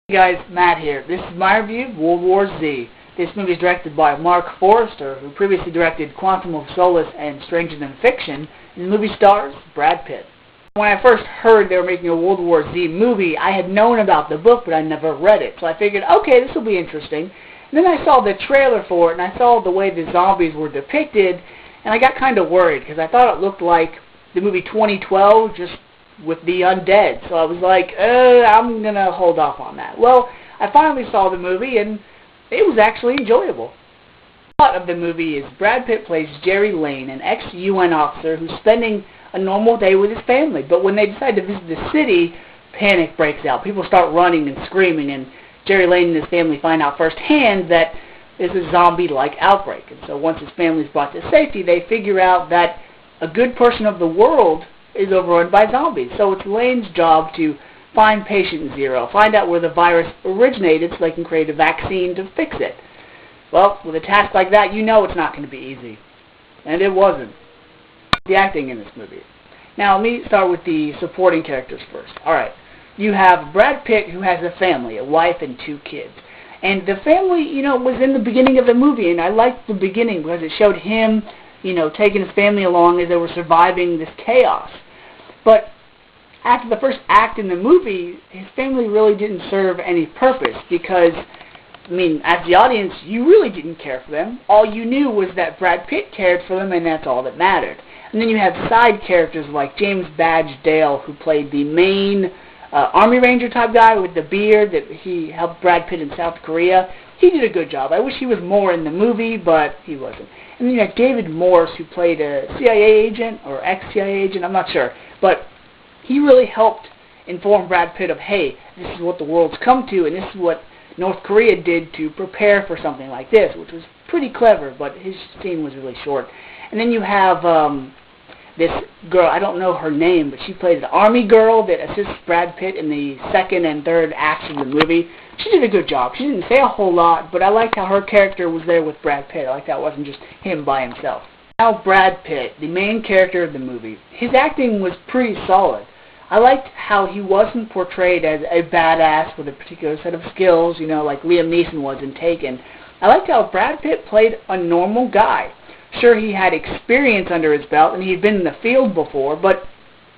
Hey guys, Matt here. This is my review of World War Z. This movie is directed by Marc Forster, who previously directed Quantum of Solace and Stranger Than Fiction, and the movie stars Brad Pitt. When I first heard they were making a World War Z movie, I had known about the book, but I never read it. So I figured, okay, this will be interesting. And then I saw the trailer for it, and I saw the way the zombies were depicted, and I got kind of worried, because I thought it looked like the movie 2012, just with the undead. So I was like, I'm going to hold off on that. Well, I finally saw the movie, and it was actually enjoyable. The plot of the movie is Brad Pitt plays Jerry Lane, an ex-UN officer who's spending a normal day with his family. But when they decide to visit the city, panic breaks out. People start running and screaming, and Jerry Lane and his family find out firsthand that there's a zombie-like outbreak. And so once his family is brought to safety, they figure out that a good portion of the world is overrun by zombies. So it's Lane's job to find patient zero, find out where the virus originated so they can create a vaccine to fix it. Well, with a task like that, you know it's not going to be easy. And it wasn't. The acting in this movie. Now, let me start with the supporting characters first. Alright, you have Brad Pitt, who has a family, a wife and 2 kids. And the family, was in the beginning of the movie, and I liked the beginning because it showed him, taking his family along as they were surviving this chaos. But after the first act in the movie, his family really didn't serve any purpose because, as the audience, you really didn't care for them. All you knew was that Brad Pitt cared for them, and that's all that mattered. And then you have side characters like James Badge Dale, who played the main Army Ranger type guy with the beard that he helped Brad Pitt in South Korea. He did a good job. I wish he was more in the movie, but he wasn't. And then you have David Morse, who played a CIA agent, or ex-CIA agent, I'm not sure. But he really helped inform Brad Pitt of, hey, this is what the world's come to, and this is what North Korea did to prepare for something like this, which was pretty clever, but his scene was really short. And then you have this girl, I don't know her name, but she played an army girl that assists Brad Pitt in the second and third acts of the movie. She did a good job. She didn't say a whole lot, but I liked how her character was there with Brad Pitt. I liked how it wasn't just him by himself. Now Brad Pitt, the main character of the movie, his acting was pretty solid. I liked how he wasn't portrayed as a badass with a particular set of skills, like Liam Neeson was in Taken. I liked how Brad Pitt played a normal guy. Sure, he had experience under his belt, and he'd been in the field before, but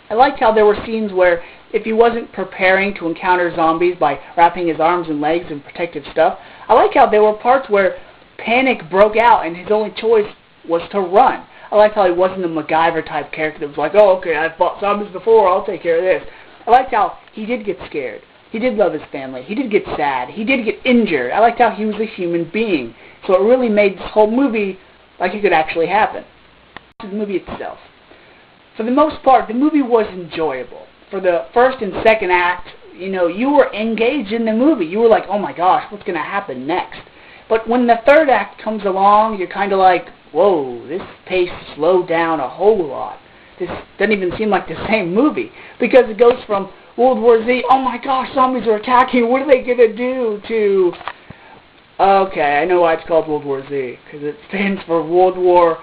I liked how there were scenes where if he wasn't preparing to encounter zombies by wrapping his arms and legs in protective stuff, I liked how there were parts where panic broke out and his only choice was to run. I liked how he wasn't a MacGyver-type character that was like, oh, okay, I've fought zombies before, I'll take care of this. I liked how he did get scared. He did love his family. He did get sad. He did get injured. I liked how he was a human being. So it really made this whole movie like it could actually happen. The movie itself. For the most part, the movie was enjoyable. For the first and second act, you were engaged in the movie. You were like, oh my gosh, what's going to happen next? But when the third act comes along, you're kind of like, whoa, this pace slowed down a whole lot. This doesn't even seem like the same movie. Because it goes from World War Z, oh my gosh, zombies are attacking, what are they going to do, to, okay, I know why it's called World War Z. Because it stands for World War...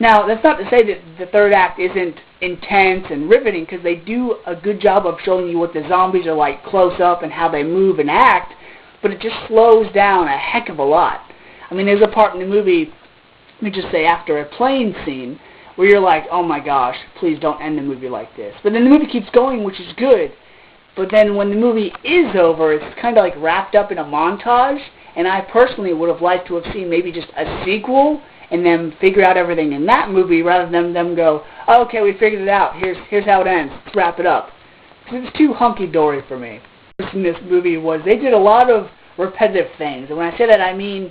Now, that's not to say that the third act isn't intense and riveting, because they do a good job of showing you what the zombies are like close up and how they move and act, but it just slows down a heck of a lot. There's a part in the movie, let me just say, after a plane scene, where you're like, oh my gosh, please don't end the movie like this. But then the movie keeps going, which is good. But then when the movie is over, it's kind of like wrapped up in a montage, and I personally would have liked to have seen maybe just a sequel and then figure out everything in that movie rather than them go, oh, okay, we figured it out, here's how it ends, let's wrap it up. Because it's too hunky-dory for me. In this movie was they did a lot of repetitive things, and when I say that I mean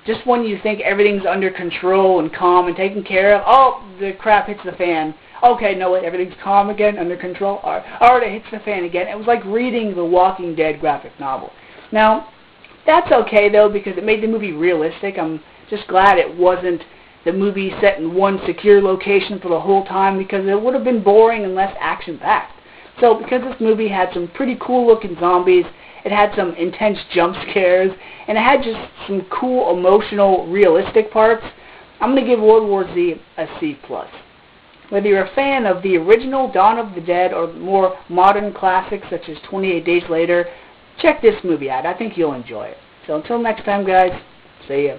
just when you think everything's under control and calm and taken care of, oh, the crap hits the fan. Okay, no, wait, everything's calm again, under control. All right, it hits the fan again. It was like reading the Walking Dead graphic novel. Now, that's okay, though, because it made the movie realistic. I'm just glad it wasn't the movie set in one secure location for the whole time, because it would have been boring and less action-packed. So because this movie had some pretty cool-looking zombies, it had some intense jump scares, and it had just some cool, emotional, realistic parts, I'm going to give World War Z a C+. Whether you're a fan of the original Dawn of the Dead or more modern classics such as 28 Days Later, check this movie out. I think you'll enjoy it. So until next time, guys, see ya.